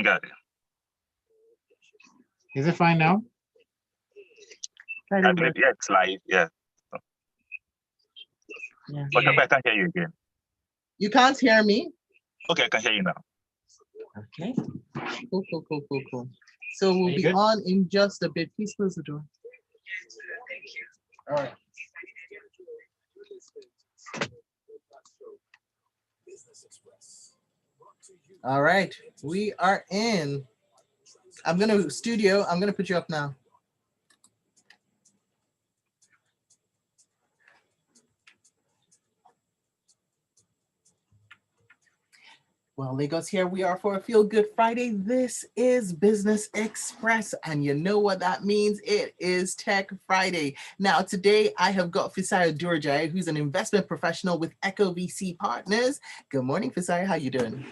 Got it. Is it fine now? I believe, yeah, it's live. Yeah. Yeah. But I can't hear you again. You can't hear me? Okay, I can hear you now. Okay. Cool. So we'll be good? on in just a bit. Please close the door. All right. All right, we are in. I'm gonna put you up now. Well, Lagos, here we are for a Feel Good Friday. This is Business Express, and you know what that means. It is Tech Friday. Now, today I have got Fisayo Durjai, who's an investment professional with Echo VC Partners. Good morning, Fisayo. How you doing?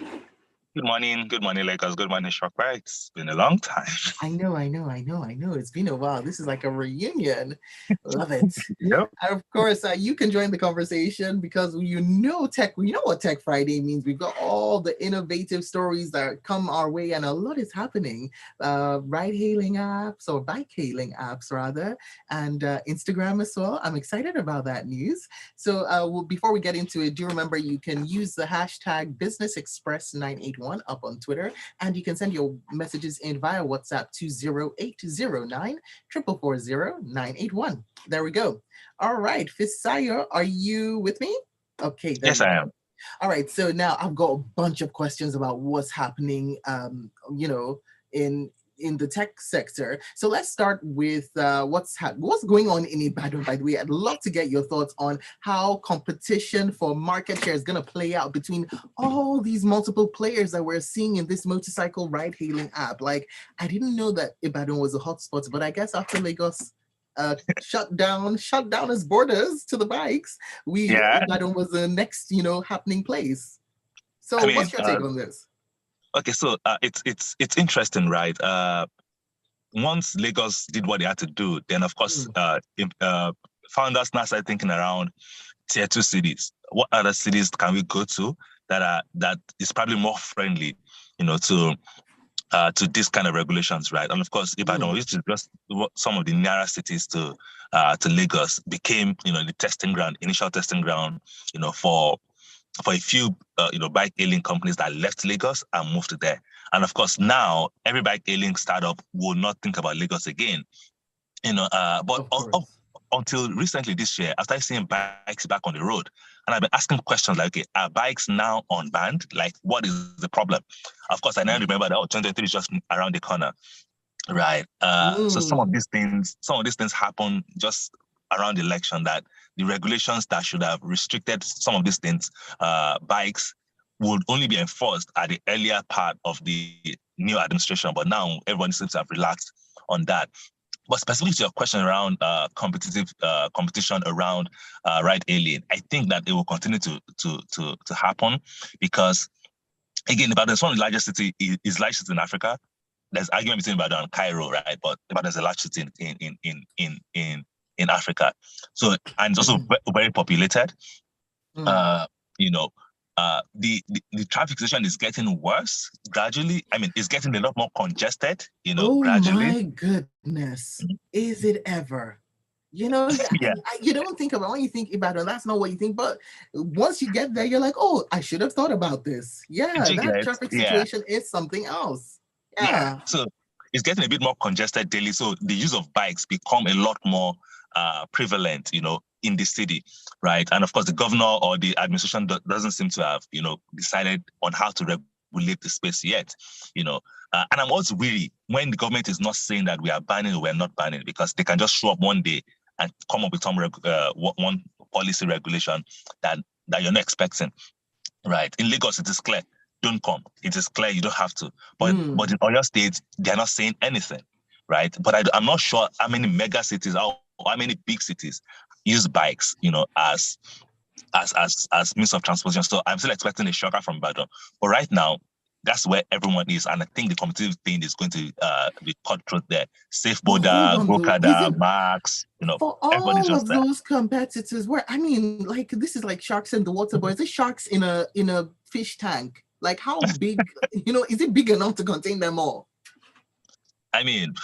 Good morning, Lakers. Good morning, Shopper. It's been a long time. I know. It's been a while. This is like a reunion. Love it. Yep. And of course, you can join the conversation because you know what Tech Friday means. We've got all the innovative stories that come our way, and a lot is happening. Ride-hailing apps, or bike-hailing apps rather, and Instagram as well. I'm excited about that news. So before we get into it, do remember you can use the hashtag BusinessExpress981 up on Twitter, and you can send your messages in via WhatsApp to 0809 440 981. There we go. All right, Fisayo, are you with me? Okay. Yes, I am. All right, so now I've got a bunch of questions about what's happening, in the tech sector. So let's start with what's going on in Ibadan, by the way. I'd love to get your thoughts on how competition for market share is going to play out between all these multiple players that we're seeing in this motorcycle ride-hailing app. Like, I didn't know that Ibadan was a hotspot, but I guess after Lagos shut down its borders to the bikes, Ibadan was the next, happening place. So what's your take on this? Okay, so it's interesting, right? Once Lagos did what they had to do, then of course founders now started thinking around tier 2 cities. What other cities can we go to that is probably more friendly, to this kind of regulations, right? And of course, Ibadan, which is just some of the nearest cities to Lagos, became the initial testing ground, for a few bike hailing companies that left Lagos and moved there. And of course, now every bike hailing startup will not think about Lagos again. But until recently this year, I started seeing bikes back on the road. And I've been asking questions like, okay, are bikes now unbanned? Like, what is the problem? Of course, I now remember that 2023 is just around the corner, right? So some of these things happen just around the election, that the regulations that should have restricted some of these things, bikes, would only be enforced at the earlier part of the new administration. But now everyone seems to have relaxed on that. But specifically to your question around competition around ride-hailing, I think that it will continue to happen because, again, Ibadan is one of the largest cities in Africa. There's argument between Ibadan and Cairo, right? But Ibadan is a large city in Africa. So, and it's also very populated. The traffic situation is getting worse gradually. I mean, it's getting a lot more congested, gradually. Oh my goodness. Is it ever? You don't think about, when you think Ibadan, that's not what you think. But once you get there, you're like, oh, I should have thought about this. Yeah, that traffic situation is something else. Yeah. So it's getting a bit more congested daily. So the use of bikes become a lot more prevalent, in the city, right? And of course, the governor or the administration doesn't seem to have, decided on how to regulate the space yet, and I'm also weary when the government is not saying that we are banning or we're not banning, because they can just show up one day and come up with some one policy regulation that you're not expecting, right? In Lagos, it is clear, don't come. It is clear you don't have to. But in other states, they're not saying anything, right? But I'm not sure how many mega cities or how many big cities use bikes, as means of transportation. So I'm still expecting a shocker from Ibadan. But right now, that's where everyone is. And I think the competitive thing is going to be cutthroat there. Safe Boda, Gokada, Max, for all of those competitors, this is like sharks in the water, but is it sharks in a fish tank? Like how big, is it big enough to contain them all? I mean,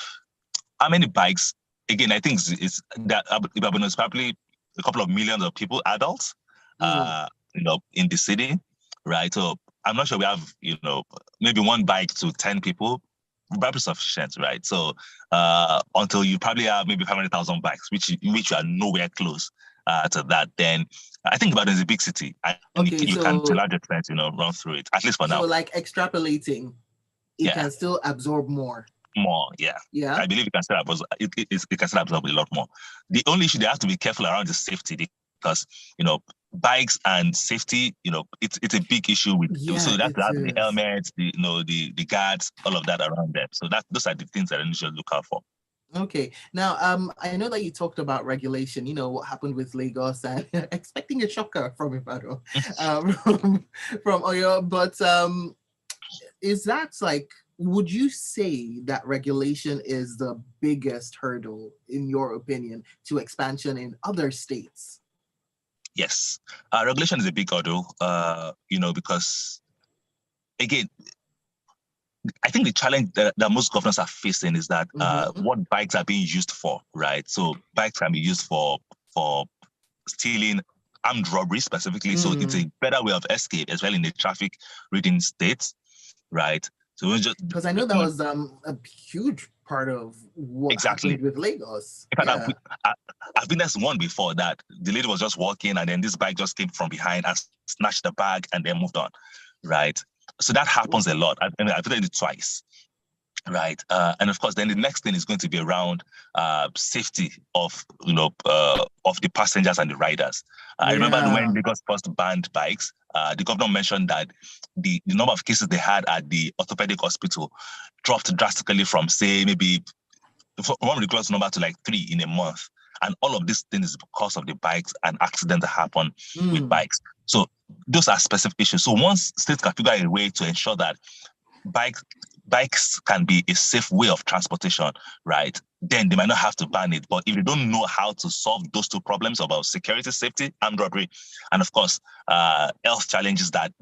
how many bikes? Again, I think it's that Ibadan is probably a couple of millions of people, adults, in the city, right? So I'm not sure we have, maybe one bike to 10 people, probably sufficient, right? So until you probably have maybe 500,000 bikes, which you are nowhere close to that, then I think Ibadan is a big city. You can, to a large extent, run through it, at least for now. So like extrapolating, it can still absorb more. More, yeah. I believe it can still absorb. It can still absorb a lot more. The only issue they have to be careful around is safety, because bikes and safety, it's a big issue with. So that's the helmets, the guards, all of that around them. So those are the things that I need to look out for. Okay. Now, I know that you talked about regulation, what happened with Lagos, and expecting a shocker from Ibadan, from Oyo, but is that like, would you say that regulation is the biggest hurdle, in your opinion, to expansion in other states? Yes. Regulation is a big hurdle, because, again, I think the challenge that most governors are facing is that what bikes are being used for, right? So bikes can be used for stealing, armed robbery specifically. So it's a better way of escape as well in the traffic-ridden states, right? So because I know that was a huge part of what happened with Lagos. In fact, I've been there one before that the lady was just walking and then this bike just came from behind and snatched the bag and then moved on, right? So that happens a lot. I've done it twice, right? And of course, then the next thing is going to be around safety of the passengers and the riders. I remember when Lagos first banned bikes, the governor mentioned that the number of cases they had at the orthopedic hospital dropped drastically from, say, maybe one ridiculous number to like 3 in a month. And all of these things is because of the bikes and accidents that happen with bikes. So those are specific issues. So once states can figure out a way to ensure that bikes can be a safe way of transportation, right, then they might not have to ban it. But if they don't know how to solve those two problems about security, safety, armed robbery, and of course, health challenges that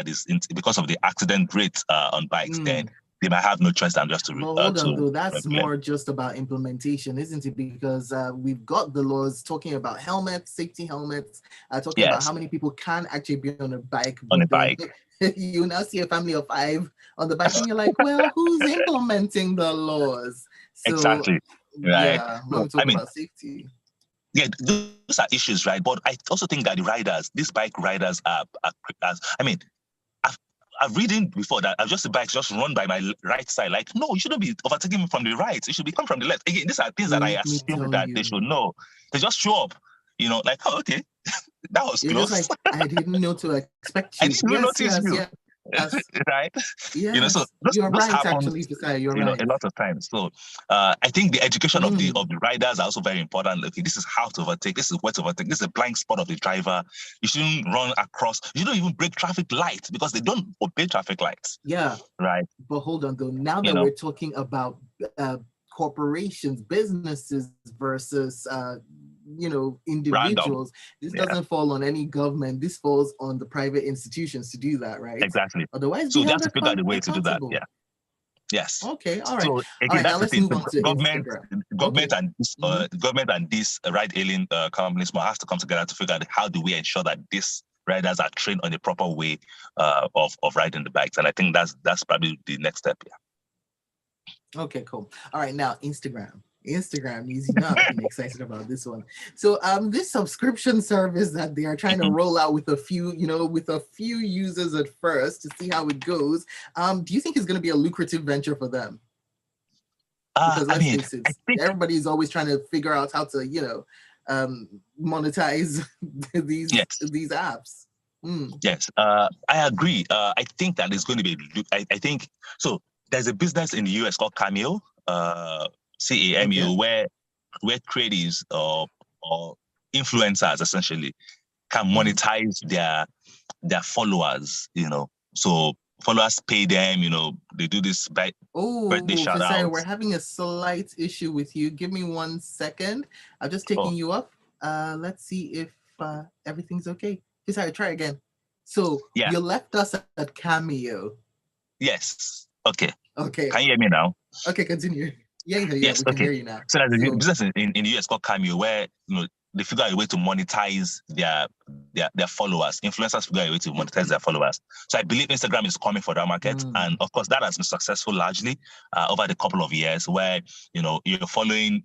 is because of the accident rate on bikes, then they might have no choice than just to. Hold on, though. That's more just about implementation, isn't it? Because we've got the laws talking about helmets, safety helmets, talking about how many people can actually be on a bike. On a bike. You now see a family of 5 on the bike, and you're like, well, who's implementing the laws? So, exactly. Right. Yeah, when we talk about safety. Yeah, those are issues, right? But I also think that the riders, these bike riders I've reading before that I've just the bikes just run by my right side. Like, no, you shouldn't be overtaking me from the right. It should be coming from the left. Again, these are things that I assume that they should know. They just show up, like, oh, okay, that was close. Just like, I didn't know to expect you. I didn't notice you. Yes. Right? Yes. So you're right, happens, actually, you're right. A lot of times. So I think the education of the riders are also very important. Okay, this is how to overtake, this is where to overtake, this is a blind spot of the driver. You shouldn't run across, you don't even break traffic lights because they don't obey traffic lights. Yeah. Right. But hold on though, now that we're talking about corporations, businesses versus individuals, this doesn't fall on any government. This falls on the private institutions to do that, right? Exactly. Otherwise, so they have to figure out a way to do that. Yeah. Yes. Okay. All right. So again, now let's move on to government Instagram. Government and these ride-hailing companies have to come together to figure out how do we ensure that these riders are trained on the proper way of riding the bikes. And I think that's probably the next step. Yeah. Okay, cool. All right, now Instagram, easy enough. I'm excited about this one. So this subscription service that they are trying to roll out with a few users at first to see how it goes. Do you think it's going to be a lucrative venture for them? Because let's face it, everybody's always trying to figure out how to monetize these apps. Yes, I agree. I think that it's going to be. I think so. There's a business in the US called Cameo, CAMEO, where creatives or influencers essentially can monetize their followers. So followers pay them. They do this birthday shout out. Sorry, we're having a slight issue with you. Give me 1 second. I'm just taking you up. Let's see if everything's okay. Sorry, try again. So Yeah. you left us at Cameo. Yes. Okay. Okay. Can you hear me now? Okay, continue. Yeah, Yes. we can Okay. hear you now. So there's a So- business in the US called Cameo where they figure out a way to monetize their followers. Influencers figure out a way to monetize their followers. So I believe Instagram is coming for that market, and of course that has been successful largely over the couple of years. Where you're following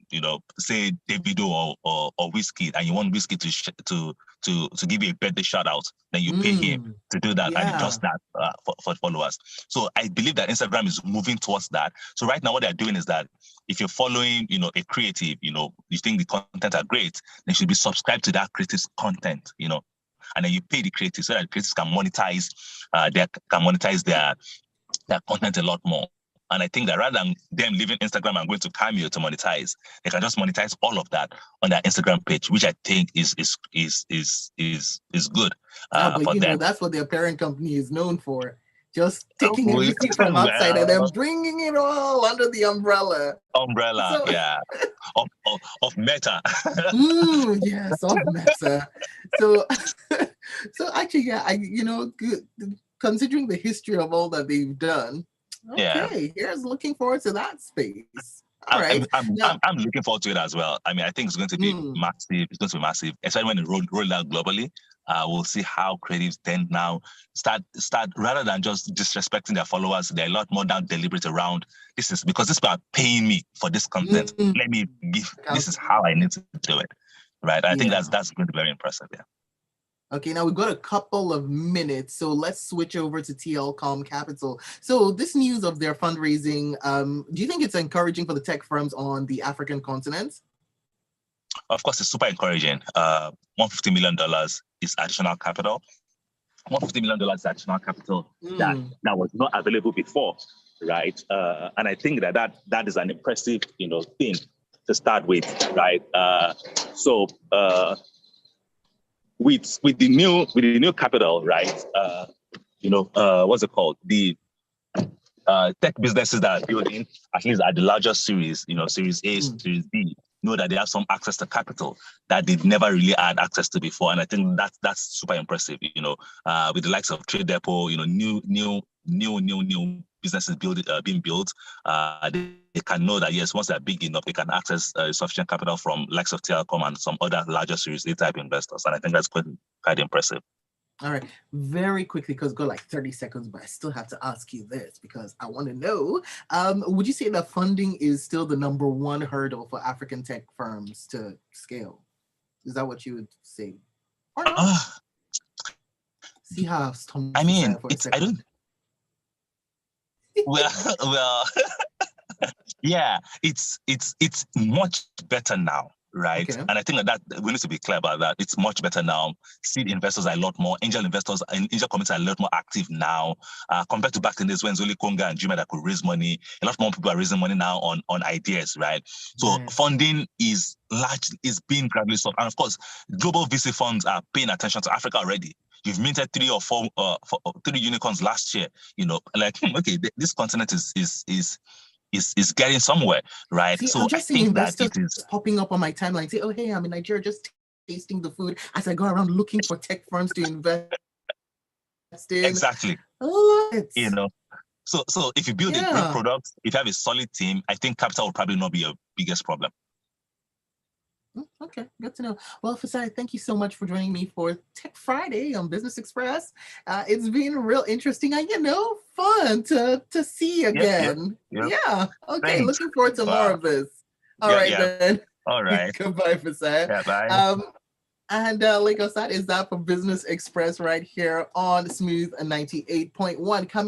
say Davido or Wizkid, and you want Wizkid to give you a birthday shout out, then you pay him to do that, and he does that for followers. So I believe that Instagram is moving towards that. So right now what they're doing is that if you're following, a creative, you think the content are great, then you should be subscribed to that creative's content, and then you pay the creative so that the creatives can monetize their content a lot more. And I think that rather than them leaving Instagram and going to Cameo to monetize, they can just monetize all of that on their Instagram page, which I think is good but for them. that's what their parent company is known for. Just taking everything from outside and then bringing it all under the umbrella. Yeah, of Meta. Yes, of Meta. So, actually, yeah, considering the history of all that they've done, okay, here's looking forward to that space. All right. I'm looking forward to it as well. I mean, I think it's going to be massive. It's going to be massive, especially when it roll out globally. We'll see how creatives then now start rather than just disrespecting their followers. They're a lot more down deliberate around this is because this people are paying me for this content. Let me give. This is how I need to do it, right? I think that's going to be very impressive. Yeah. Okay, now we've got a couple of minutes, so let's switch over to TLCom Capital. So this news of their fundraising, do you think it's encouraging for the tech firms on the African continent? Of course, it's super encouraging. $150 million is additional capital. $150 million is additional capital that was not available before, right? And I think that is an impressive, thing to start with, right? With the new capital, right? What's it called? The tech businesses that are building, at least at the larger series, Series A, Series B, know that they have some access to capital that they've never really had access to before, and I think that's super impressive. With the likes of Trade Depot, new businesses being built, they can know that yes, once they're big enough, they can access sufficient capital from likes of Telecom and some other larger Series A type investors, and I think that's quite impressive. All right, very quickly, because we've got like 30 seconds, but I still have to ask you this because I want to know, would you say that funding is still the number one hurdle for African tech firms to scale? Is that what you would say? Or not? See how I mean, I don't. Well, yeah, it's much better now. Right. Okay. And I think that we need to be clear about that. It's much better now. Seed investors are a lot more, angel investors and angel communities are a lot more active now compared to back in days when it's only Konga and Juma that could raise money. A lot more people are raising money now on ideas, right? So funding is being gradually solved. And of course, global VC funds are paying attention to Africa already. You've minted 3 or 4 unicorns last year. Okay, this continent is getting somewhere, right? See, so I'm just I seeing think that investors it is popping up on my timeline. Say, oh, hey, I'm in Nigeria, just tasting the food as I go around looking for tech firms to invest in. Exactly. So if you build a great product, if you have a solid team, I think capital will probably not be your biggest problem. Okay, good to know. Well, Fasai, thank you so much for joining me for Tech Friday on Business Express. It's been real interesting and, fun to see again. Yep. Yeah. Okay, Thanks. Looking forward to more of this. All right, then. All right. Goodbye, Fasai. Yeah, bye. And Lagos, that is that for Business Express right here on Smooth 98.1. Coming